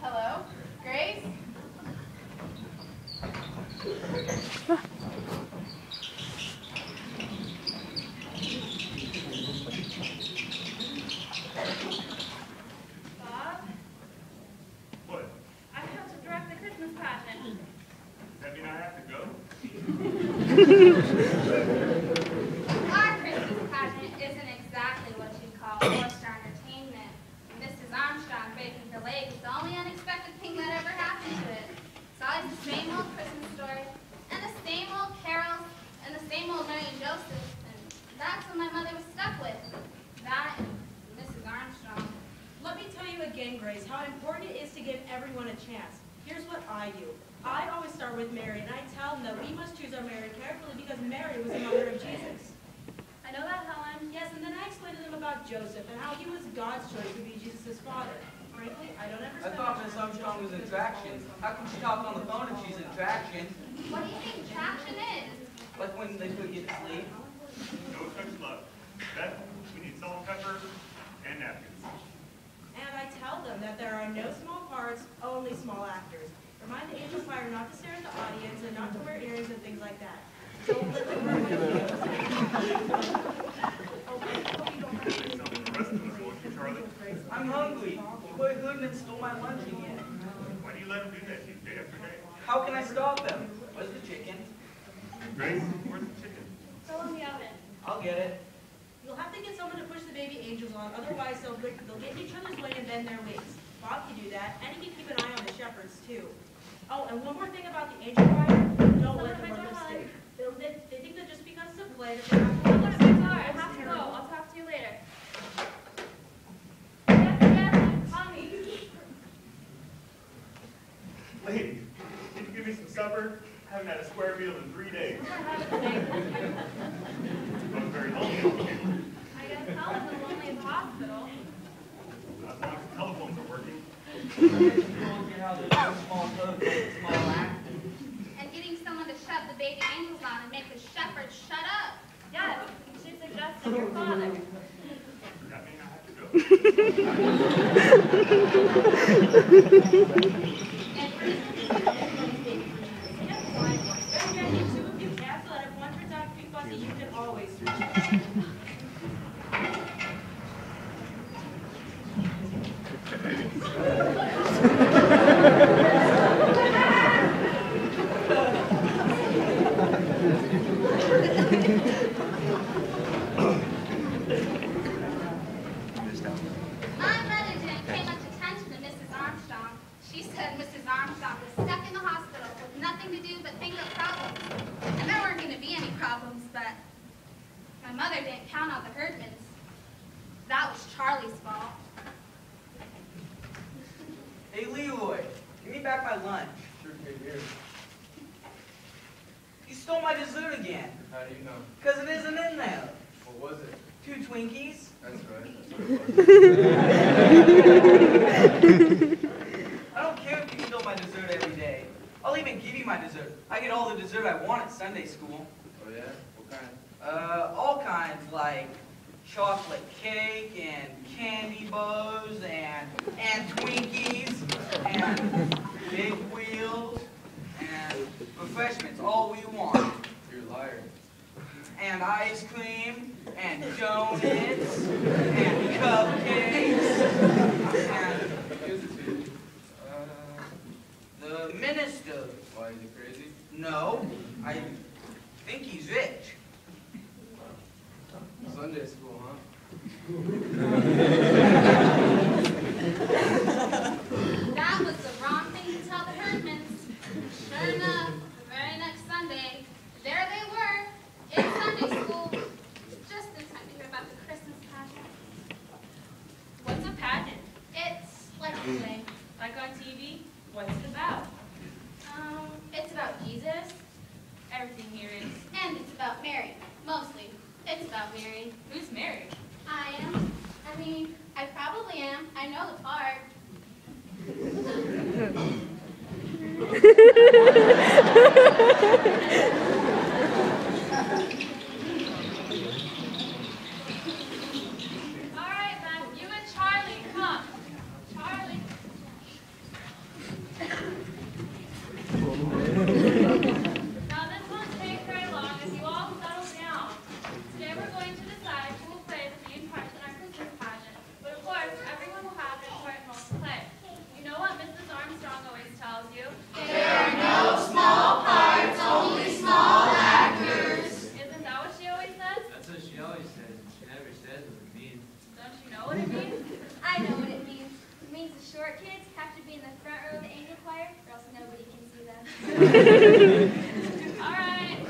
Hello? Grace? Bob? What? I have to direct the Christmas pageant. Does that mean I have to go? Our Christmas pageant isn't exactly what you'd call horse-drawn entertainment. Mrs. Armstrong breaking her leg is the only unexpected thing that ever happened to it. It's always the same old Christmas story, and the same old carols, and the same old Mary and Joseph, and that's what my mother was stuck with. That and Mrs. Armstrong. Let me tell you again, Grace, how important it is to give everyone a chance. Here's what I do. I always start with Mary, and I tell them that we must choose our Mary carefully because Mary was the mother of Jesus. I know that, Helen. Yes, and then I explained to them about Joseph and how he was God's choice to be Jesus' father. Frankly, I don't I understand. thought Miss Armstrong was in traction. How can she talk on the phone if she's in traction? What do you think traction is? Like when they couldn't get to sleep? No such luck. Beth, we need salt and pepper and napkins. And I tell them that there are no small parts, only small actors. Remind the angel choir not to stare at the audience and not to wear earrings and things like that. Don't let them ruin my videos. Some of the rest of us want you, Charlie. I'm hungry. Boy Goodman stole my lunch again. Why do you let him do that to you day after day? How can I stop them? Where's the chicken? Grace, where's the chicken? Still in the oven. I'll get it. You'll have to get someone to push the baby angels on, otherwise they'll get in each other's way and bend their wings. Bob can do that, and he can keep an eye on the shepherds too. Oh, and one more thing about the angel choir. Don't let them wear lipstick. They think that just because it's a play that they have to wear lipstick. I have to go. I'll talk to you later. Yes, Mommy. Lady, can you give me some supper? I haven't had a square meal in 3 days. I have a thing. I'm very lonely on the table. I guess Helen's lonely in the hospital. Not as long as the telephones are working. I told you how there's no small hook on a small act. And getting someone to shove the baby angels on and make the shepherds shut up. Yes, she suggested your father. Does that mean I have to go? You can always reach. My mother didn't pay much attention to Mrs. Armstrong. She said Mrs. Armstrong was stuck in the hospital with nothing to do but think of problems. And there weren't going to be any problems, but my mother didn't count on the Herdmans. That was Charlie's fault. Hey, Leroy, give me back my lunch. Sure, kid, here. You stole my dessert again. How do you know? Because it isn't in there. What was it? 2 Twinkies. That's right. I don't care if you steal my dessert every day. I'll even give you my dessert. I get all the dessert I want at Sunday school. Oh, yeah? What kind? All kinds, like chocolate cake and candy bows and Twinkies and big wheels and refreshments, all we want. You're a liar. And ice cream and donuts and cupcakes and Gives it to you. the minister. Why, is he crazy? No, I think he's rich. Sunday school, huh? That was the wrong thing to tell the Herdmans. Sure enough, the very next Sunday, there they were, in Sunday school, just in time to hear about the Christmas pageant. What's a pageant? It's like a play. Like on TV? What's it about? It's about Jesus. Everything here is. And it's about Mary. Mostly. It's about Mary. Who's Mary? I am. I mean, I probably am. I know the part. All right, Beth. You and Charlie, come. Charlie. short kids have to be in the front row of the angel choir, or else nobody can see them. All right.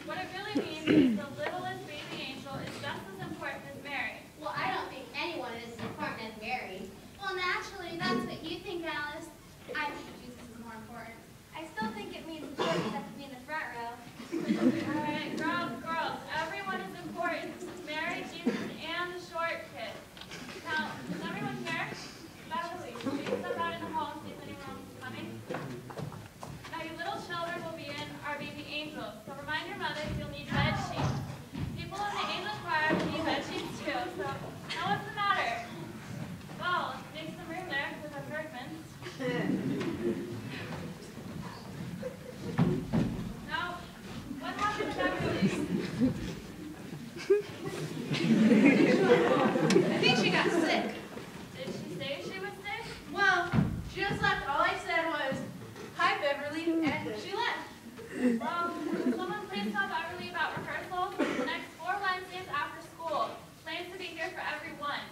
What it really means is the littlest baby angel is just as important as Mary. Well, I don't think anyone is as important as Mary. Well, naturally, that's what you think, Alice. I think Jesus is more important. I still think it means the children have to be in the front row. All right, girls, everyone is important. Mary, Jesus, and the short kids. Now, is everyone here? Beverly, will you step out in the hall and see if anyone else is coming? Now, you little children will be in our baby angels. So remind your mothers you'll need bed sheets. People in the angel choir will need bed sheets too. So, now what's the matter? Well, make some room there with our Bergmans. Now, what happened to Beverly? I think she got sick. Did she say she was sick? Well, she just left. All I said was, "Hi, Beverly," and she left. Well, will someone please tell Beverly about rehearsal the next 4 Wednesdays after school. Plans to be here for everyone.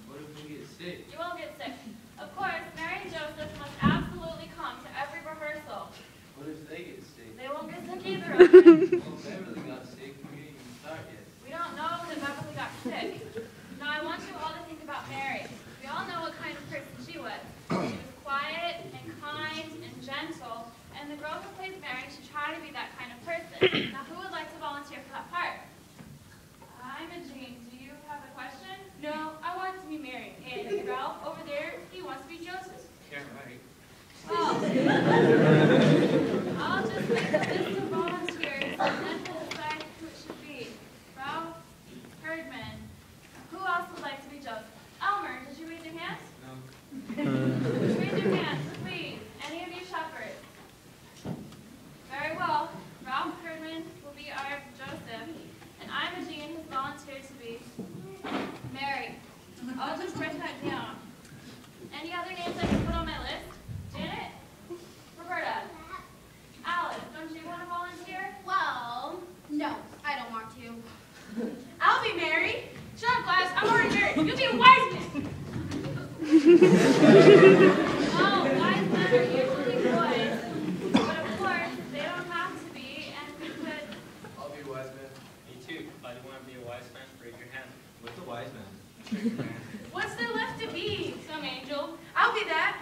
What if we get sick? You won't get sick. Of course, Mary and Joseph must absolutely come to every rehearsal. What if they get sick? They won't get sick either, okay? Well, Beverly got sick. We didn't even start yet. We don't know that Beverly got sick. Now, I want you all to think about Mary. We all know what kind of person she was. She was quiet and kind and gentle, and the girl who plays Mary should try to be that kind of person. Now, who would like to volunteer for that part? I'm Jean. Do you have a question? No, I want to be Mary. And Ralph over there, he wants to be Joseph. Yeah, right. Oh. I'll just make a list of volunteers, and then we'll decide who it should be. Ralph, Herdman. Who else would like to be Joseph? Elmer, did you raise your hand? No. Raise your hands, please. Any of you shepherds? Very well. Ralph Herdman will be our Joseph, and I'm Jean, who's volunteered to be Mary. I'll just write that down. Any other names I can put on my list? Janet? Roberta? Alice, don't you want to volunteer? Well, no, I don't want to. I'll be Mary. Shut up, class. I'm already married. You'll be a wise man. Oh, wise men are usually boys. But of course, they don't have to be, and we could... I'll be a wise man. Me too. If I want to be a wise man, raise your hand. What's a wise man? What's there left to be? Some angel. I'll be that.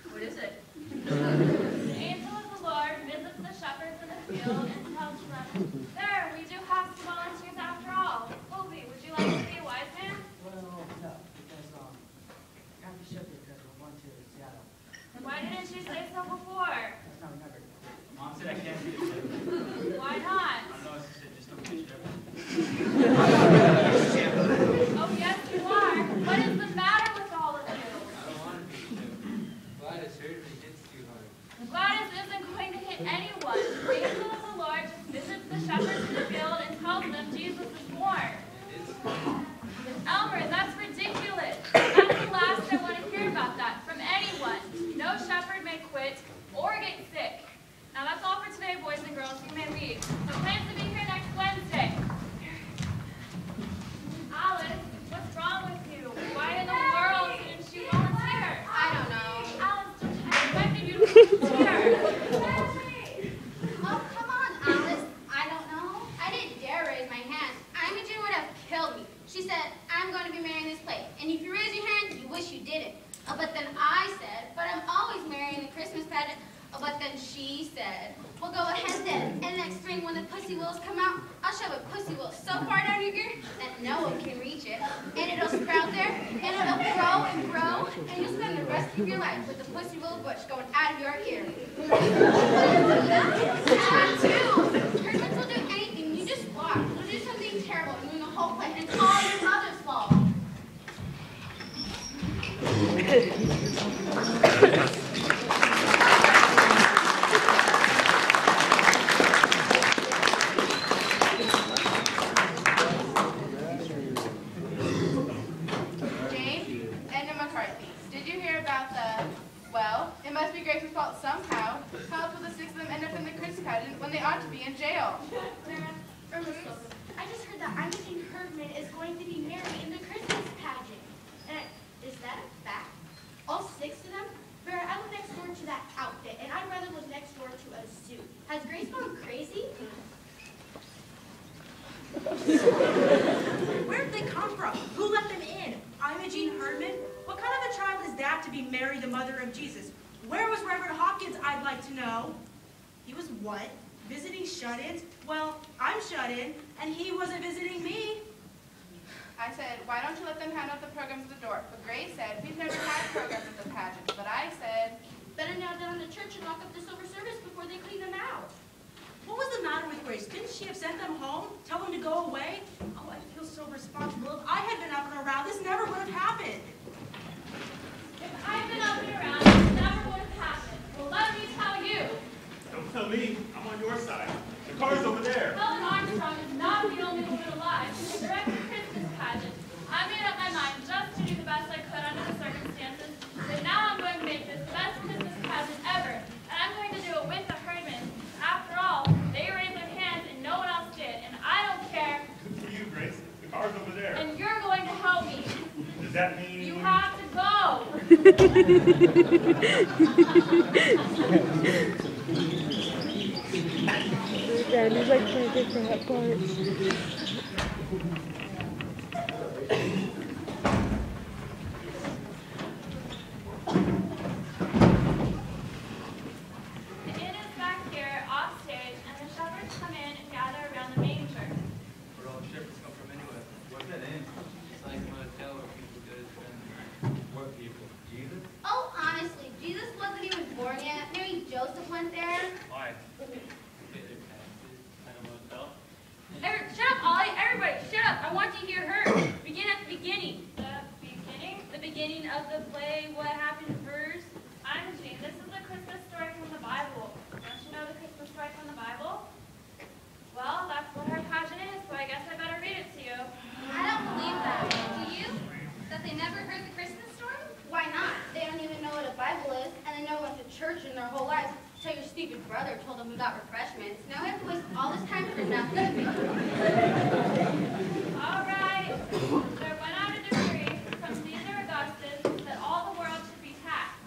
What is it? The angel of the Lord visits the shepherds in the field and tells them, there, we do have some volunteers after all. Colby, would you like to be a wise man? Well, no, because I have to ship it because we're going to Seattle. Why didn't you say so before? That's not remembered. Mom said I can't be a shepherd. Why not? I know she said just don't be a shepherd. Oh, yes, you are. What is the matter with all of you? I don't want to be a shepherd. Gladys hurt me. Hits too hard. Gladys isn't going to hit anyone. The angel of the Lord just visits the shepherds in the field and tells them Jesus is born. It's Elmer, that's ridiculous. That's the last I want to hear about that from anyone. No shepherd may quit or get sick. Now that's all for today, boys and girls. You may leave. So plans to be here next Wednesday. Alice, what's wrong with you? Why in the world didn't you volunteer? I don't know. Alice, I expected you to volunteer. Oh, come on, Alice. I don't know. I didn't dare raise my hand. Imogen would have killed me. She said, I'm going to be marrying this play. And if you raise your hand, you wish you didn't. But then I said, but I'm always marrying the Christmas pageant. But then she said, well, go ahead then. And next spring when the pussy willows come out, I'll shove a pussy willow so far down your ear that no one can reach it. And it'll sprout there, and it'll grow and grow, and you'll spend the rest of your life with the pussy willow bush going out of your ear. Tattoo! Hermits will do anything. You just watch. They'll do something terrible and ruin the whole play, and it's all your mother's fault. when they ought to be in jail. I just heard that Imogen Herdman is going to be married in the Christmas pageant. And is that a fact? All 6 of them? to that outfit, and I'd rather live next door to a zoo. Has Grace gone crazy? Where'd they come from? Who let them in? Imogene Herdman? What kind of a child is that to be Mary, the mother of Jesus? Where was Reverend Hopkins, I'd like to know? He was what? Visiting shut-ins? Well, I'm shut in, and he wasn't visiting me. I said, why don't you let them hand out the programs at the door? But Grace said, we've never had programs at the pageant. But I said, better nail down the church and lock up the silver service before they clean them out. What was the matter with Grace? Didn't she have sent them home? Tell them to go away? Oh, I feel so responsible. If I had been up and around, this never would have happened. If I'd been up and around, it never would have happened. Well, let me tell you. Don't tell me. I'm on your side. The car's over there. Helen Armstrong is not the only woman alive to direct the Christmas pageant. I made up my mind just to do the best I could under the circumstances, but now I'm going to make this the best Christmas pageant ever, and I'm going to do it with the Herdmans. After all, they raised their hands and no one else did, and I don't care. Good for you, Grace. The car's over there. And you're going to help me. Does that mean... You have to go. Randy's like trying to for that part. The inn is back here, offstage, and the shepherds come in and gather around the manger. Where all shepherds come from anyway? What's that in? It's like a motel where people go to spend the night. What people? Jesus? Oh, honestly, Jesus wasn't even born yet. Mary Joseph went there. Why? Pay their taxes at a motel? Shut up, Ollie. Everybody, shut up. I want to hear her. Begin at the beginning. The beginning? The beginning of the play, what happened first. I'm Jean. This is a Christmas story from the Bible. Don't you know the Christmas story from the Bible? Well, that's what our pageant is, so I guess I better read it to you. I don't believe that. Do you? That they never heard the Christmas story? Why not? They don't even know what a Bible is, and they never went to church in their whole lives until your stupid brother told them we got refreshments. Now we have to waste all this time for nothing. All right. There went out a decree from Caesar Augustus that all the world should be taxed.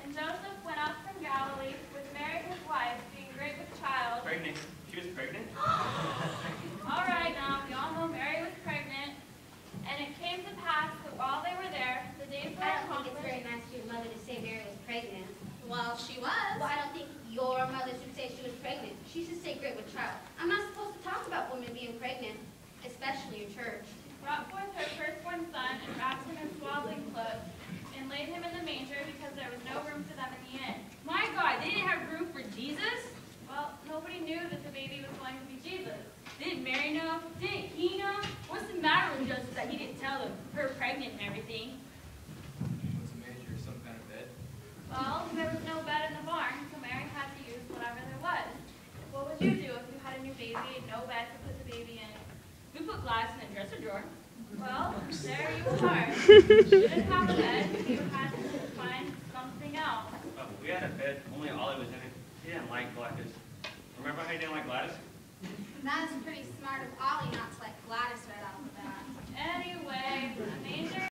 And Joseph went up from Galilee with Mary his wife, being great with child. Pregnant. She was pregnant? All right, now, we all know Mary was pregnant. And it came to pass that while they were there, the days were I don't think it's accomplished. very nice for your mother to say Mary was pregnant. Well, she was. Well, I don't think your mother should say she was pregnant. She should say great with child. I'm not supposed to talk about women being pregnant, especially in church. Brought forth her firstborn son and wrapped him in swaddling clothes and laid him in the manger because there was no room for them in the inn. My God, they didn't have room for Jesus? Well, nobody knew that the baby was going to be Jesus. Didn't Mary know? Didn't he know? What's the matter with Joseph that he didn't tell them? Her pregnant and everything. What's a manger? Some kind of bed? Well, there was no bed in the barn, so Mary had to use whatever there was. What would you do if you had a new baby and no bed to put the baby in? We put glass in the dresser drawer. Well, there you are. You didn't have a bed, you had to find something else. Oh, we had a bed. Only Ollie was in it. He didn't like Gladys. Remember how he didn't like Gladys? That's pretty smart of Ollie not to like Gladys.